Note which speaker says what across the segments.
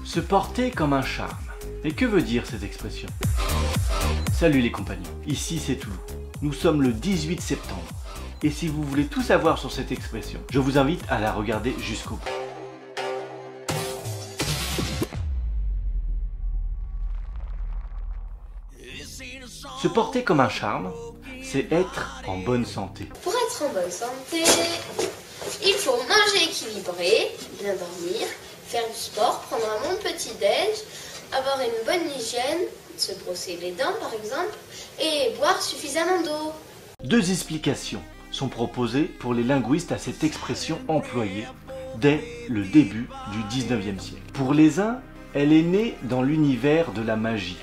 Speaker 1: Se porter comme un charme. Et que veut dire cette expression? Salut les compagnons, ici c'est Toulou. Nous sommes le 18 septembre. Et si vous voulez tout savoir sur cette expression, je vous invite à la regarder jusqu'au bout. Se porter comme un charme, c'est être en bonne santé.
Speaker 2: Pour être en bonne santé, il faut manger équilibré, bien dormir, faire du sport, prendre un bon petit-déj, avoir une bonne hygiène, se brosser les dents par exemple, et boire suffisamment d'eau.
Speaker 1: Deux explications sont proposées pour les linguistes à cette expression employée dès le début du 19e siècle. Pour les uns, elle est née dans l'univers de la magie.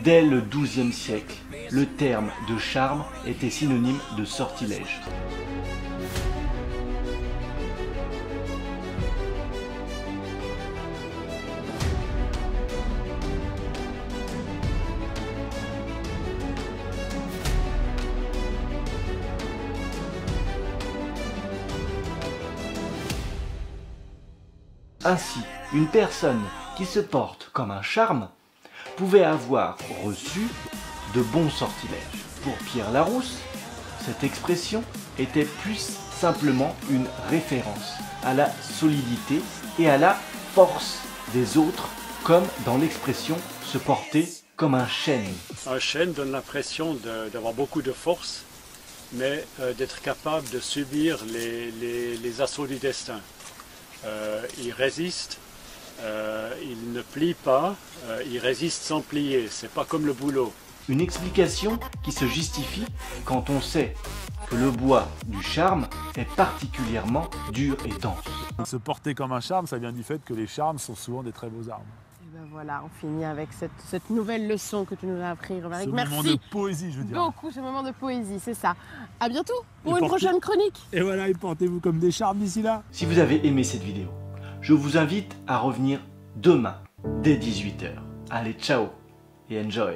Speaker 1: Dès le XIIe siècle, le terme de charme était synonyme de sortilège. Ainsi, une personne qui se porte comme un charme pouvait avoir reçu de bons sortilèges. Pour Pierre Larousse, cette expression était plus simplement une référence à la solidité et à la force des autres, comme dans l'expression se porter comme un chêne.
Speaker 3: Un chêne donne l'impression d'avoir beaucoup de force, mais d'être capable de subir les assauts du destin. Il résiste. Il ne plie pas, il résiste sans plier, c'est pas comme le boulot.
Speaker 1: Une explication qui se justifie quand on sait que le bois du charme est particulièrement dur et dense.
Speaker 4: Se porter comme un charme, ça vient du fait que les charmes sont souvent des très beaux arbres.
Speaker 5: Et ben voilà, on finit avec cette nouvelle leçon que tu nous as appris, Romaric.
Speaker 4: Ce moment de poésie, je veux dire.
Speaker 5: Beaucoup, ce moment de poésie, c'est ça. À bientôt pour une prochaine chronique.
Speaker 4: Et voilà, et portez-vous comme des charmes d'ici là.
Speaker 1: Si vous avez aimé cette vidéo, je vous invite à revenir demain dès 18 h. Allez, ciao et enjoy!